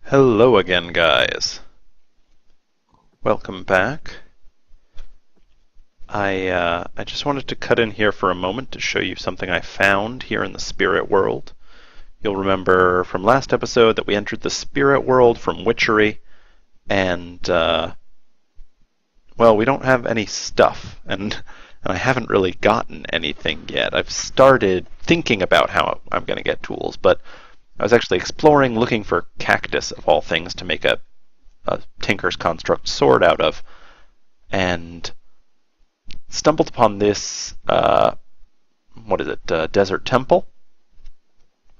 Hello again, guys. Welcome back. I just wanted to cut in here for a moment to show you something I found here in the spirit world. You'll remember from last episode that we entered the spirit world from Witchery, and well, we don't have any stuff, and I haven't really gotten anything yet. I've started thinking about how I'm going to get tools, but I was actually exploring, looking for cactus of all things to make a Tinker's Construct sword out of, and stumbled upon this, what is it, Desert Temple.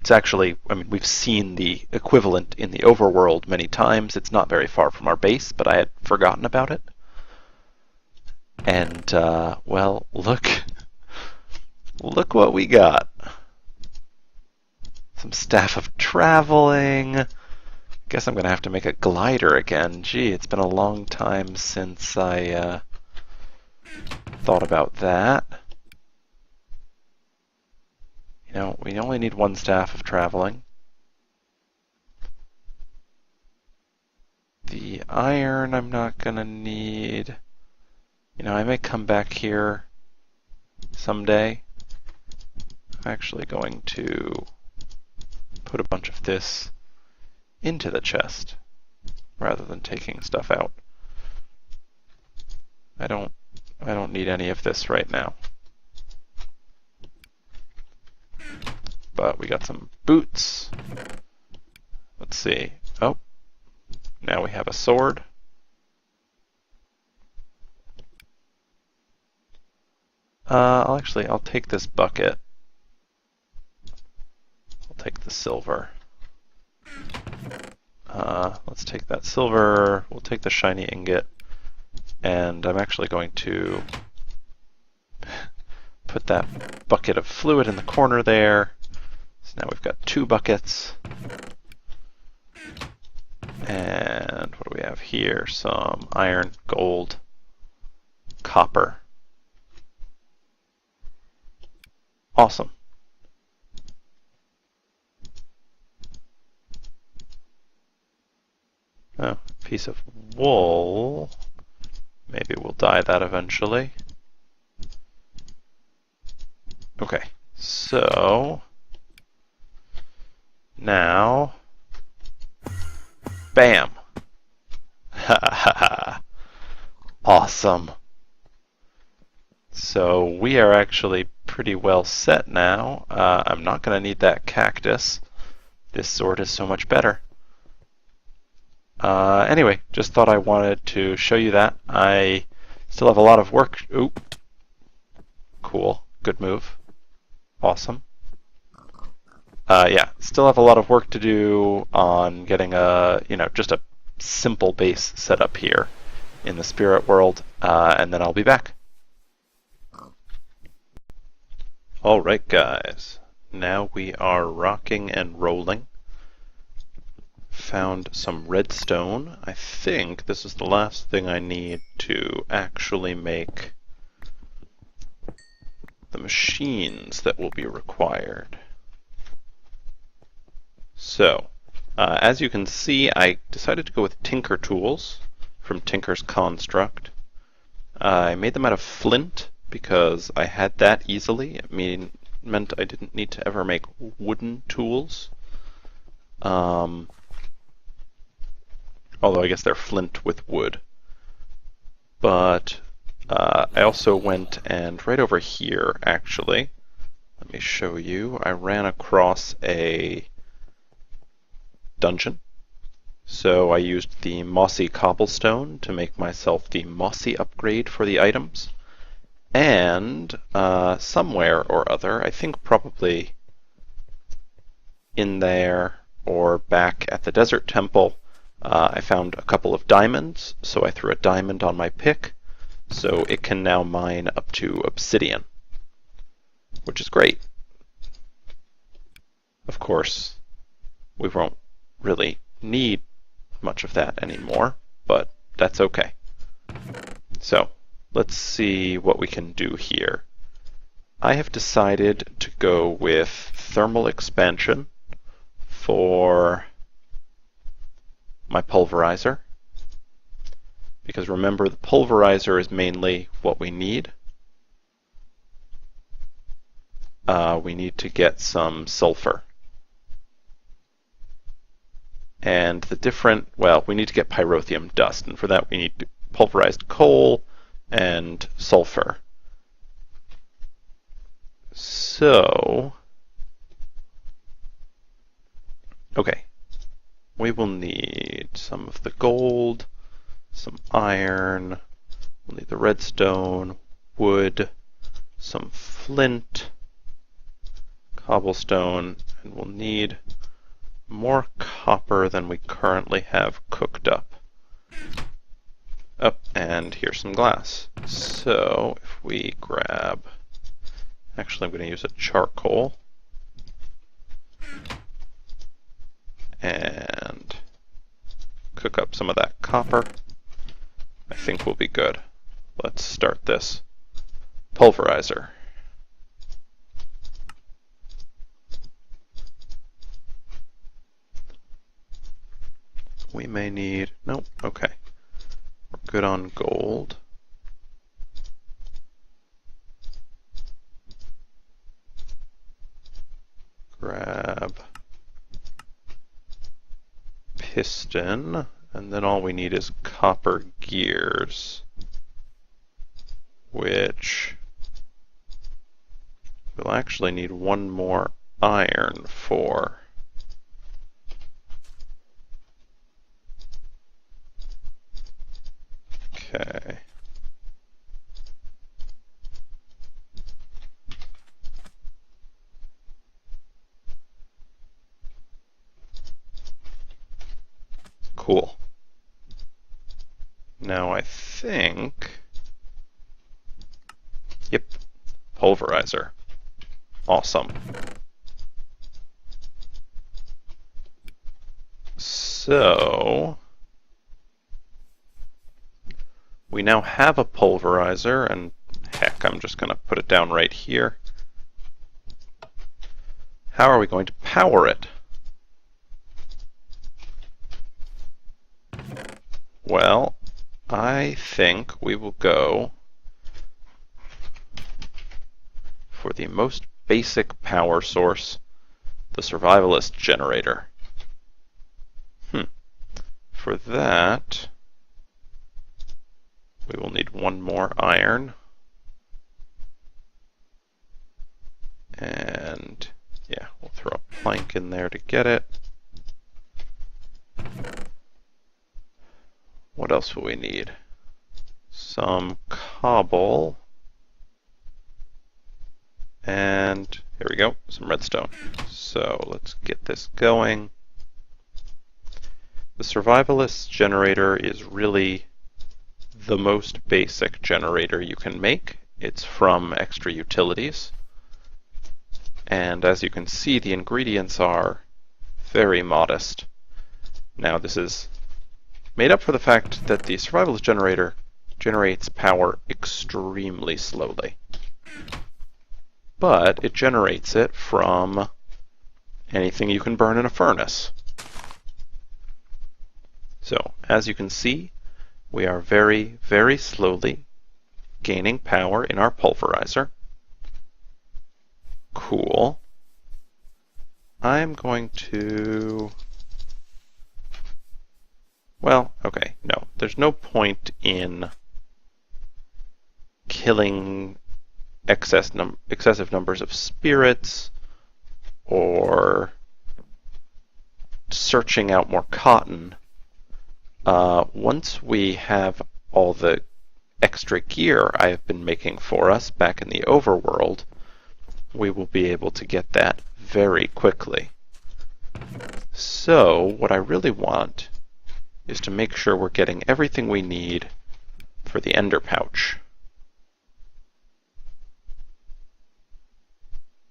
It's actually, I mean, we've seen the equivalent in the Overworld many times. It's not very far from our base, but I had forgotten about it. And, well, look what we got. Some Staff of Traveling. Guess I'm going to have to make a glider again. Gee, it's been a long time since I thought about that. You know, we only need one Staff of Traveling. The iron I'm not going to need. You know, I may come back here someday. I'm actually going to put a bunch of this into the chest rather than taking stuff out. I don't need any of this right now. But we got some boots. Let's see. Oh, now we have a sword. I'll take this bucket. I'll take the silver. Let's take that silver. We'll take the shiny ingot. And I'm actually going to put that bucket of fluid in the corner there. So now we've got two buckets. And what do we have here? Some iron, gold, copper. Awesome. Oh, piece of wool. Maybe we'll dye that eventually. Okay, so now, bam! Ha ha ha! Awesome. So we are actually pretty well set now. I'm not going to need that cactus. This sword is so much better. Anyway, just thought I wanted to show you that. I still have a lot of work. Oop. Cool. Good move. Awesome. Yeah, still have a lot of work to do on getting just a simple base set up here in the spirit world, and then I'll be back. Alright guys, now we are rocking and rolling. Found some redstone. I think this is the last thing I need to actually make the machines that will be required. So, as you can see, I decided to go with Tinker tools from Tinker's Construct. I made them out of flint because I had that easily. It meant I didn't need to ever make wooden tools. Although I guess they're flint with wood. But I also went and right over here, actually, let me show you, I ran across a dungeon. So I used the mossy cobblestone to make myself the mossy upgrade for the items. And somewhere or other, I think probably in there or back at the Desert Temple, I found a couple of diamonds, so I threw a diamond on my pick, so it can now mine up to obsidian, which is great. Of course, we won't really need much of that anymore, but that's okay. So, let's see what we can do here. I have decided to go with thermal expansion for my pulverizer, because remember, the pulverizer is mainly what we need. We need to get some sulfur. And the different, well, we need to get pyrotheum dust, and for that we need pulverized coal and sulfur. So, okay, we will need some of the gold, some iron, we'll need the redstone, wood, some flint, cobblestone, and we'll need more copper than we currently have cooked up. Oh, and here's some glass. So if we grab, actually I'm going to use a charcoal and cook up some of that copper, I think we'll be good. Let's start this pulverizer. We may need, nope, okay. We're good on gold. Grab piston, and then all we need is copper gears, which we'll actually need one more iron for. Okay. Cool. Now I think, yep, pulverizer. Awesome. So, we now have a pulverizer, and heck, I'm just going to put it down right here. How are we going to power it? Well, I think we will go for the most basic power source, the survivalist generator. For that, we will need one more iron. And yeah, we'll throw a plank in there to get it. What else will we need? Some cobble. And here we go, some redstone. So let's get this going. The survivalist generator is really the most basic generator you can make. It's from extra utilities. And as you can see, the ingredients are very modest. Now this is made up for the fact that the survivalist generator generates power extremely slowly. But it generates it from anything you can burn in a furnace. So, as you can see, we are very, very slowly gaining power in our pulverizer. Cool. I'm going to... Well, okay, no. There's no point in killing excessive numbers of spirits or searching out more cotton. Once we have all the extra gear I have been making for us back in the overworld, we will be able to get that very quickly. So what I really want is to make sure we're getting everything we need for the ender pouch.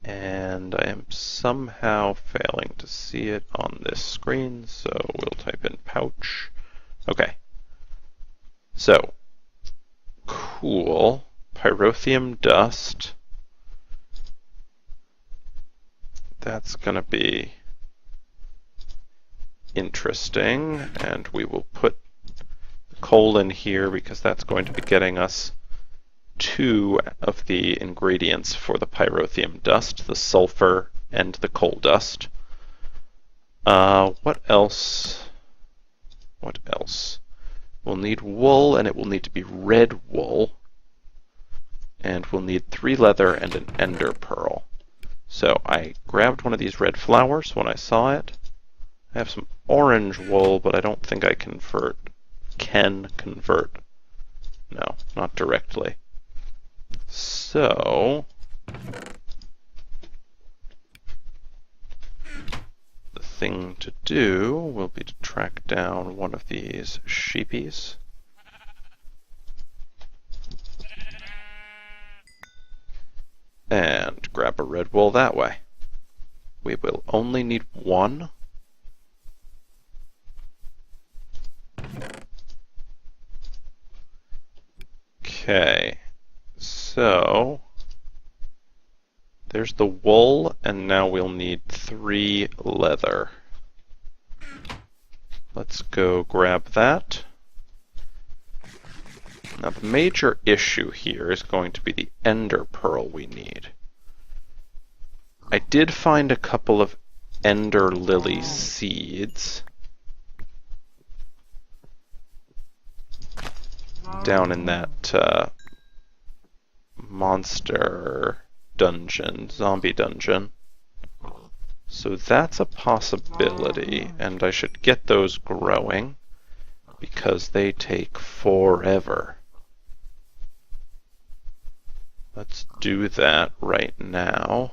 And I am somehow failing to see it on this screen, so we'll type in pouch. Okay. So, cool. Pyrotheum dust. That's going to be interesting, and we will put the coal in here because that's going to be getting us 2 of the ingredients for the pyrotheum dust, the sulfur and the coal dust. What else? What else? We'll need wool, and it will need to be red wool. And we'll need 3 leather and an ender pearl. So I grabbed one of these red flowers when I saw it. I have some orange wool, but I don't think I can convert. No, not directly. So the thing to do will be to track down one of these sheepies. And grab a red wool that way. We will only need 1. Okay, so there's the wool, and now we'll need 3 leather. Let's go grab that. Now the major issue here is going to be the ender pearl we need. I did find a couple of ender lily seeds down in that monster dungeon, zombie dungeon. So that's a possibility, and I should get those growing because they take forever. Let's do that right now.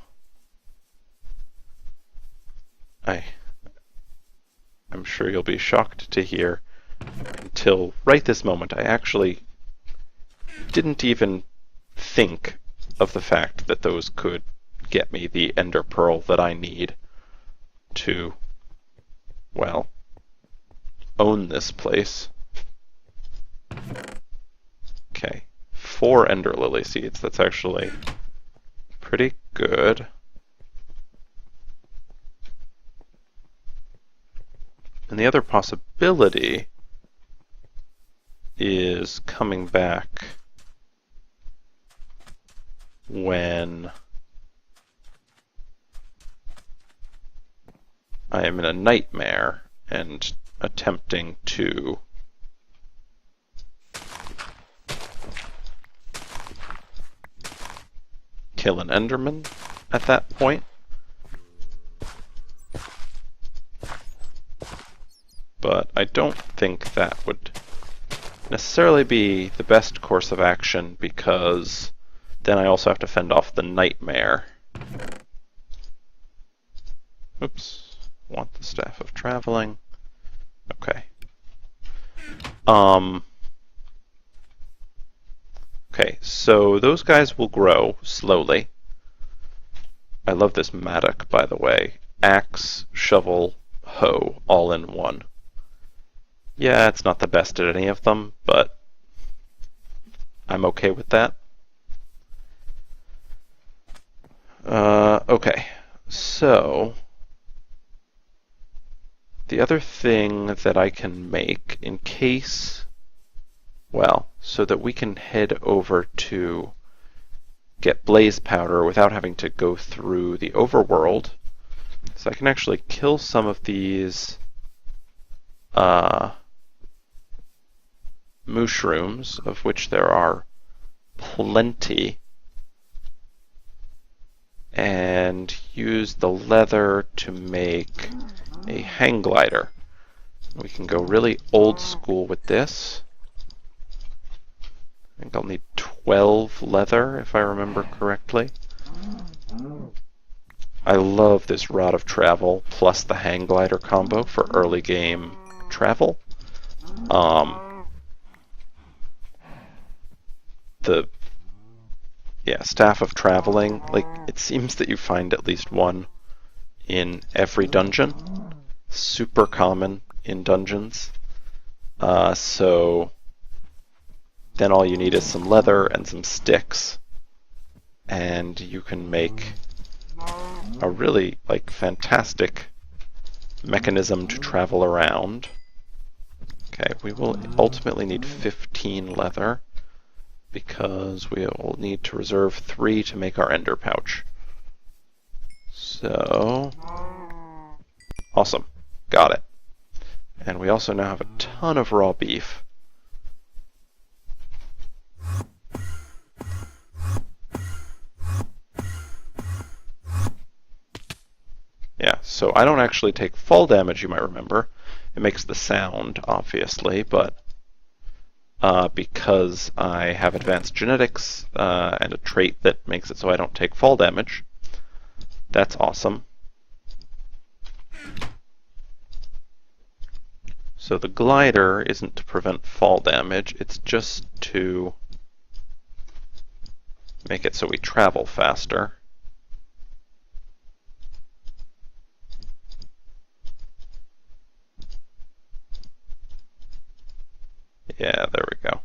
I'm sure you'll be shocked to hear, until right this moment, I actually didn't even think of the fact that those could get me the ender pearl that I need to, well, own this place. Okay, 4 ender lily seeds. That's actually pretty good. And the other possibility is coming back when I am in a nightmare and attempting to kill an enderman at that point. But I don't think that would necessarily be the best course of action, because then I also have to fend off the nightmare. Oops, want the staff of traveling. Okay. Okay, so those guys will grow slowly. I love this mattock, by the way. Axe, shovel, hoe, all in one. Yeah, it's not the best at any of them, but I'm okay with that. Okay, so the other thing that I can make in case, well, so that we can head over to get blaze powder without having to go through the overworld, so I can actually kill some of these mushrooms, of which there are plenty, and use the leather to make a hang glider. We can go really old school with this. I think I'll need 12 leather, if I remember correctly. I love this Rod of Travel plus the hang glider combo for early game travel. Staff of Traveling, like, it seems that you find at least one in every dungeon. Super common in dungeons. So then all you need is some leather and some sticks, and you can make a really, like, fantastic mechanism to travel around. Okay, we will ultimately need 15 leather because we will need to reserve 3 to make our ender pouch. So, awesome. Got it. And we also now have a ton of raw beef. Yeah, so I don't actually take fall damage, you might remember. It makes the sound, obviously, but because I have advanced genetics and a trait that makes it so I don't take fall damage, that's awesome. So the glider isn't to prevent fall damage, it's just to make it so we travel faster. Yeah, there we go.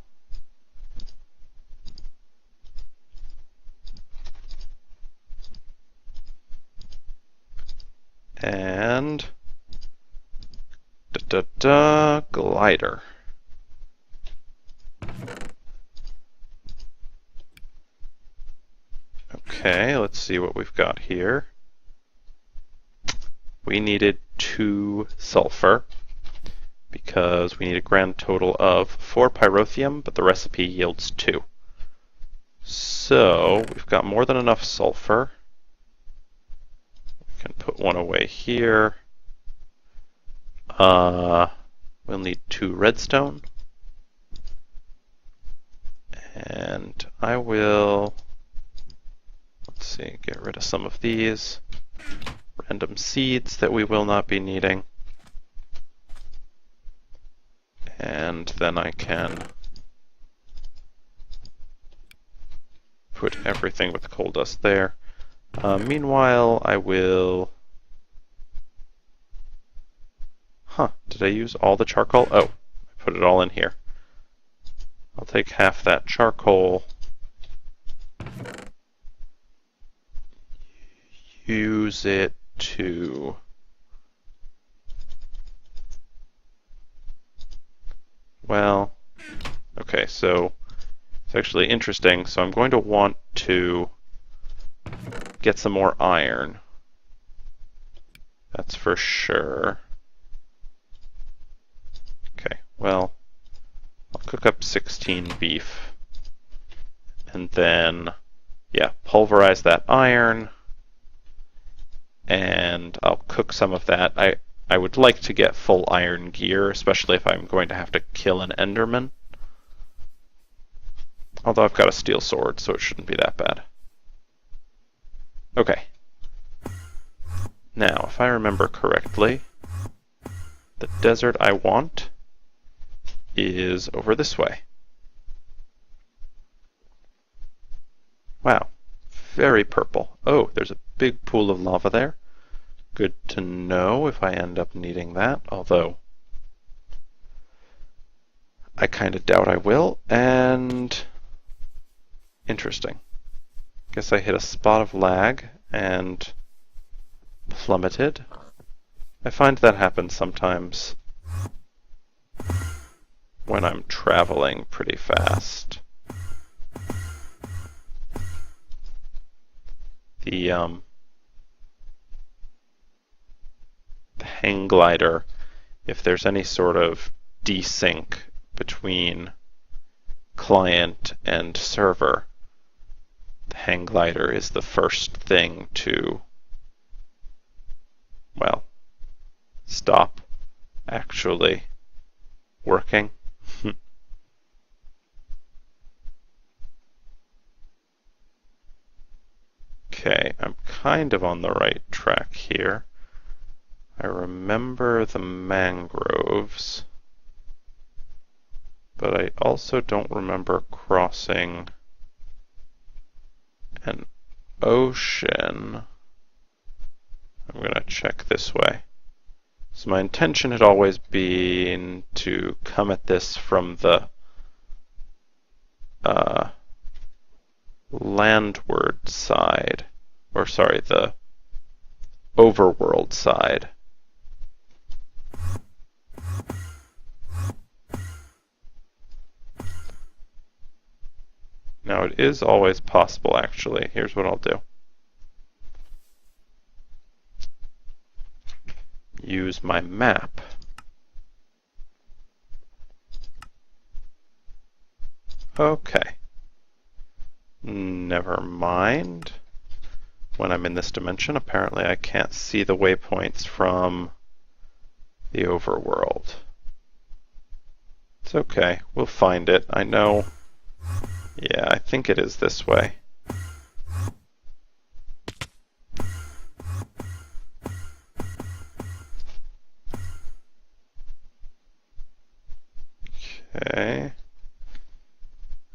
And glider. Okay, let's see what we've got here. We needed 2 sulfur because we need a grand total of 4 pyrotheum, but the recipe yields 2. So we've got more than enough sulfur. We can put 1 away here. We'll need 2 redstone. And I will, let's see, get rid of some of these random seeds that we will not be needing. And then I can put everything with coal dust there. Meanwhile, I will... did I use all the charcoal? Oh, I put it all in here. I'll take half that charcoal, use it to... Well, okay, so it's actually interesting. So I'm going to want to get some more iron. That's for sure. Okay, well, I'll cook up 16 beef. And then, yeah, pulverize that iron. And I'll cook some of that. I would like to get full iron gear, especially if I'm going to have to kill an enderman. Although I've got a steel sword, so it shouldn't be that bad. Okay. Now, if I remember correctly, the desert I want is over this way. Wow, very purple. Oh, there's a big pool of lava there. Good to know if I end up needing that, although I kind of doubt I will. And interesting. Guess I hit a spot of lag and plummeted. I find that happens sometimes when I'm traveling pretty fast. The hang glider, if there's any sort of desync between client and server, the hang glider is the first thing to, well, stop actually working. Okay, I'm kind of on the right track here. I remember the mangroves, but I also don't remember crossing an ocean. I'm going to check this way. So my intention had always been to come at this from the landward side, or sorry, the overworld side. Now it is always possible, actually. Here's what I'll do. Use my map. Okay. Never mind. When I'm in this dimension, apparently I can't see the waypoints from the overworld. It's okay. We'll find it. I know. Yeah, I think it is this way. Okay.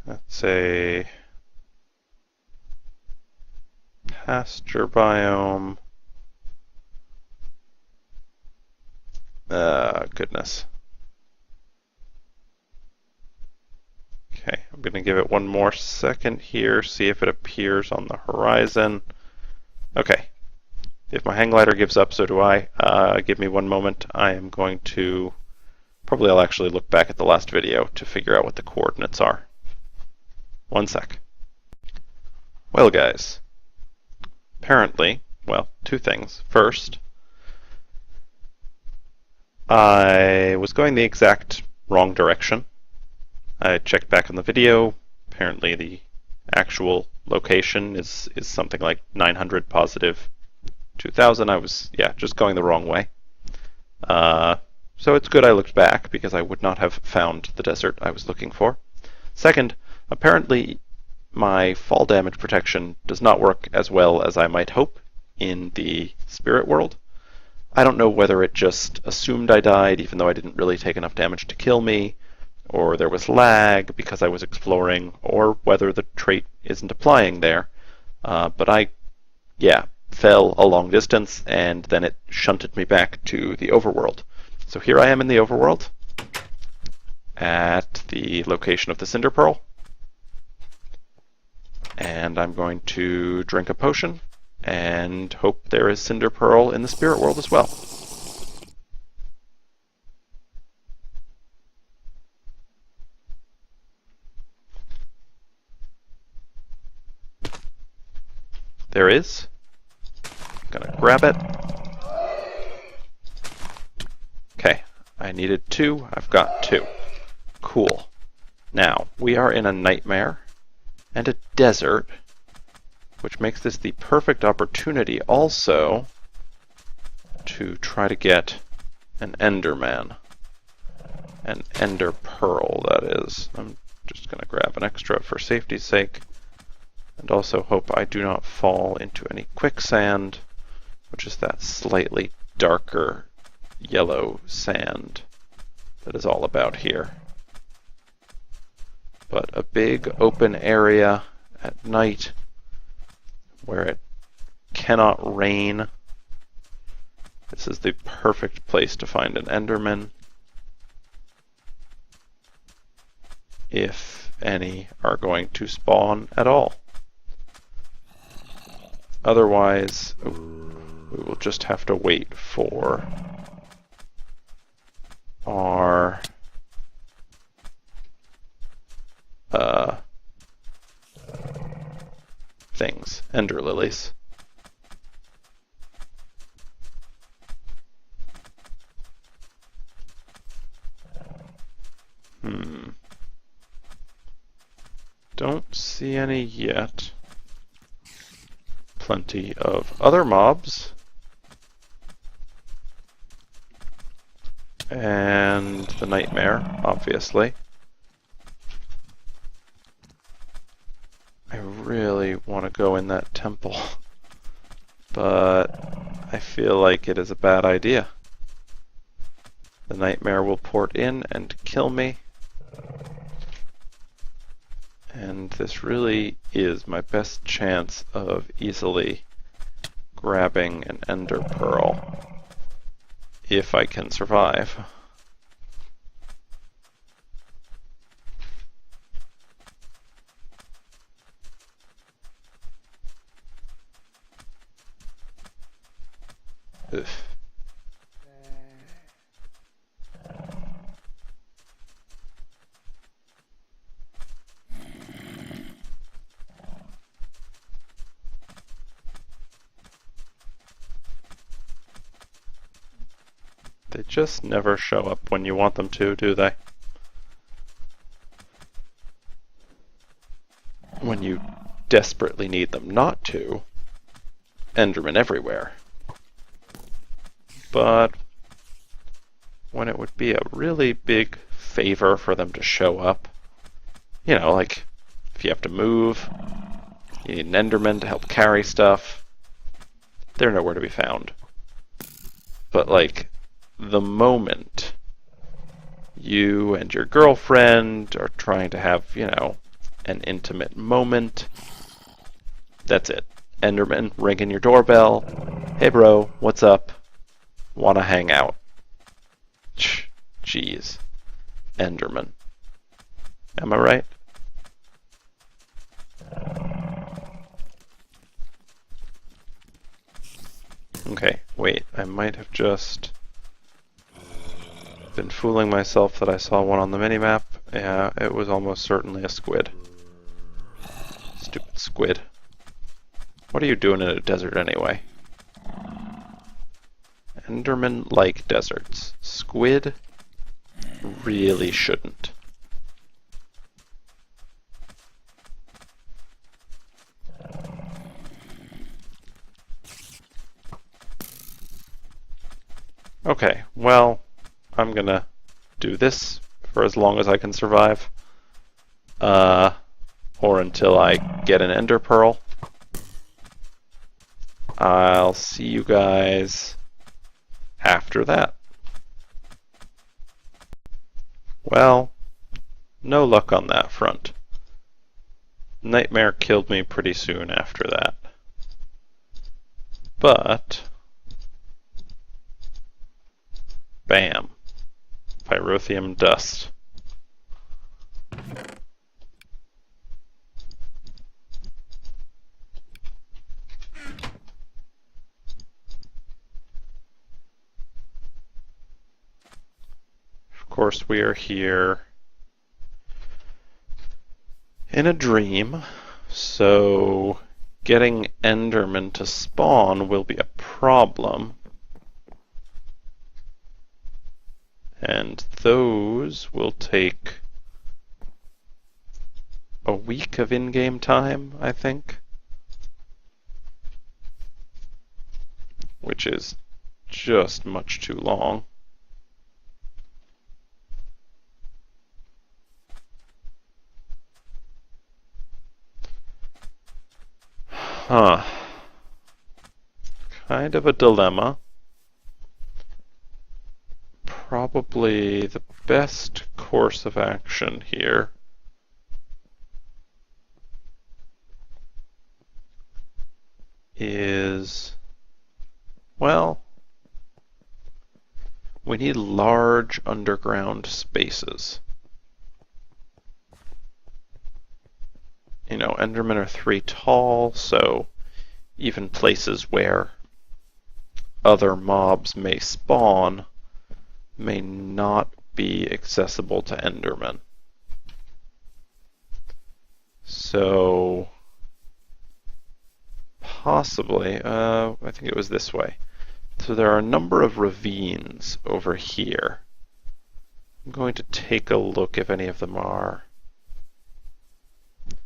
That's a pasture biome. Goodness. Okay, I'm going to give it one more second here, see if it appears on the horizon. Okay. If my hang glider gives up, so do I. Give me one moment. I am going to... Probably I'll actually look back at the last video to figure out what the coordinates are. One sec. Well, guys. Apparently, well, two things. First, I was going the exact wrong direction. I checked back on the video. Apparently the actual location is something like 900 positive 2000. I was, yeah, just going the wrong way. So it's good I looked back because I would not have found the desert I was looking for. Second, apparently my fall damage protection does not work as well as I might hope in the spirit world. I don't know whether it just assumed I died even though I didn't really take enough damage to kill me, or there was lag because I was exploring, or whether the trait isn't applying there. But I, yeah, fell a long distance and then it shunted me back to the overworld. So here I am in the overworld at the location of the Cinder Pearl. And I'm going to drink a potion and hope there is Cinder Pearl in the spirit world as well. There is. I'm gonna grab it. Okay, I needed 2. I've got 2. Cool. Now, we are in a nightmare and a desert, which makes this the perfect opportunity also to try to get an Enderman. An Ender Pearl, that is. I'm just going to grab an extra for safety's sake, and also hope I do not fall into any quicksand, which is that slightly darker yellow sand that is all about here. But a big open area at night where it cannot rain. This is the perfect place to find an Enderman, if any are going to spawn at all. Otherwise, we will just have to wait for our things, Ender Lilies. Don't see any yet. Plenty of other mobs. And the nightmare, obviously. I really want to go in that temple, but I feel like it is a bad idea. The nightmare will port in and kill me. And this really is my best chance of easily grabbing an Ender Pearl, if I can survive. Ugh. They just never show up when you want them to, do they? When you desperately need them not to, Enderman everywhere. But when it would be a really big favor for them to show up, you know, like if you have to move, you need an Enderman to help carry stuff, they're nowhere to be found. But like, the moment you and your girlfriend are trying to have, you know, an intimate moment, that's it. Enderman ringing your doorbell. Hey bro, what's up? Wanna hang out? Jeez. Enderman. Am I right? Okay, wait, I might have just been fooling myself that I saw one on the minimap. Yeah, it was almost certainly a squid. Stupid squid. What are you doing in a desert anyway? Endermen like deserts. Squid really shouldn't. Okay, well, I'm gonna do this for as long as I can survive. Or until I get an ender pearl. I'll see you guys after that. Well, no luck on that front. Nightmare killed me pretty soon after that. But, bam, pyrotheum dust. Of course, we are here in a dream, so getting Endermen to spawn will be a problem. And those will take a week of in-game time, I think. Which is just much too long. Huh. Kind of a dilemma. Probably the best course of action here is, well, we need large underground spaces. You know, Endermen are 3 tall, so even places where other mobs may spawn may not be accessible to Endermen. So, possibly, I think it was this way. So there are a number of ravines over here. I'm going to take a look if any of them are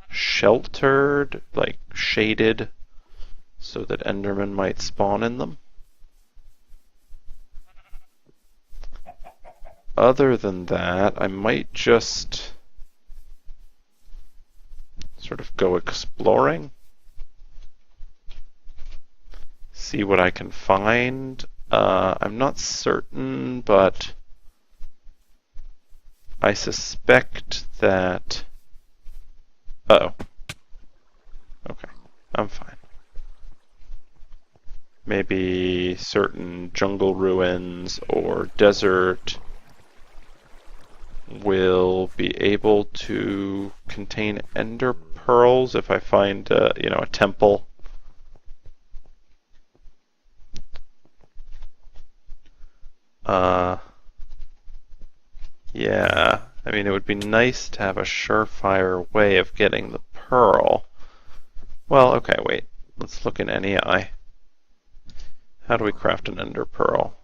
sheltered, like shaded, so that Endermen might spawn in them. Other than that, I might just sort of go exploring, see what I can find. I'm not certain, but I suspect that... Uh-oh. Okay, I'm fine. Maybe certain jungle ruins or desert will be able to contain ender pearls if I find, you know, a temple. Yeah, I mean, it would be nice to have a surefire way of getting the pearl. Well, okay, wait. Let's look in NEI. How do we craft an ender pearl?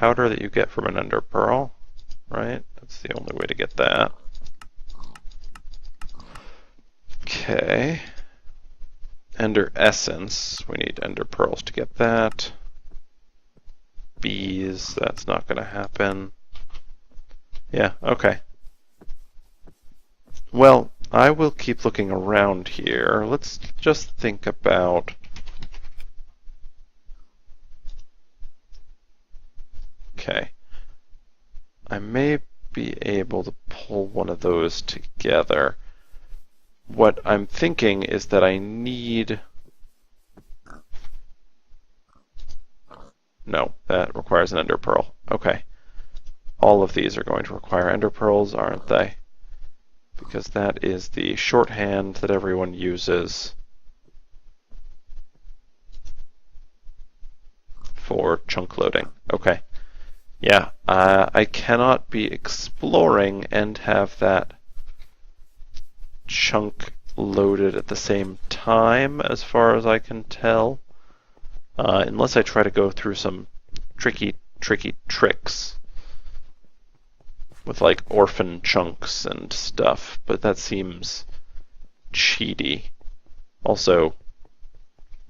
powder that you get from an ender pearl, right? That's the only way to get that. Okay. Ender essence. We need ender pearls to get that. Bees, that's not going to happen. Yeah, okay. Well, I will keep looking around here. Let's just think about... Okay. I may be able to pull one of those together. What I'm thinking is that I need... No, that requires an ender pearl. Okay. All of these are going to require ender pearls, aren't they? Because that is the shorthand that everyone uses for chunk loading. Okay. Yeah, I cannot be exploring and have that chunk loaded at the same time, as far as I can tell. Unless I try to go through some tricky tricks with like orphan chunks and stuff, but that seems cheaty. Also,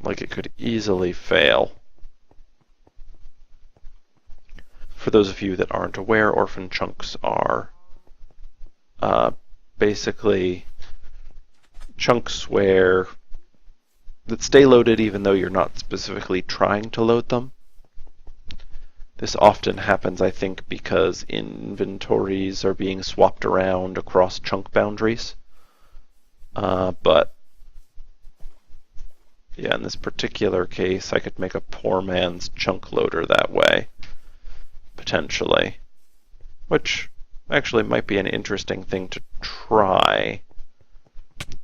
like it could easily fail. For those of you that aren't aware, orphan chunks are basically chunks that stay loaded even though you're not specifically trying to load them. This often happens, I think, because inventories are being swapped around across chunk boundaries. But yeah, in this particular case, I could make a poor man's chunk loader that way, potentially. Which actually might be an interesting thing to try,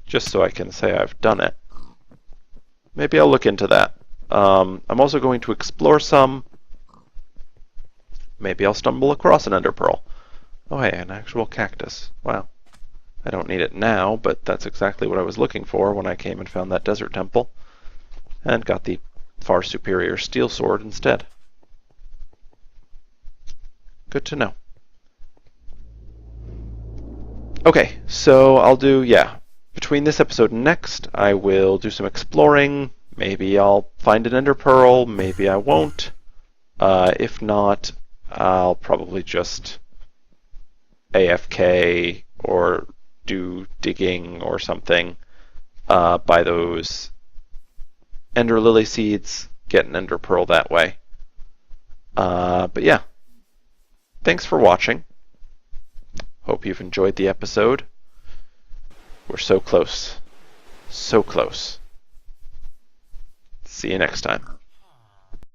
just so I can say I've done it. Maybe I'll look into that. I'm also going to explore some. Maybe I'll stumble across an ender pearl. Oh hey, an actual cactus. Wow. I don't need it now, but that's exactly what I was looking for when I came and found that desert temple. And got the far superior steel sword instead. Good to know. Okay, so I'll do, between this episode and next, I will do some exploring. Maybe I'll find an ender pearl, maybe I won't. If not, I'll probably just AFK or do digging or something, buy those ender lily seeds, get an ender pearl that way. But yeah, thanks for watching. Hope you've enjoyed the episode. We're so close. So close. See you next time.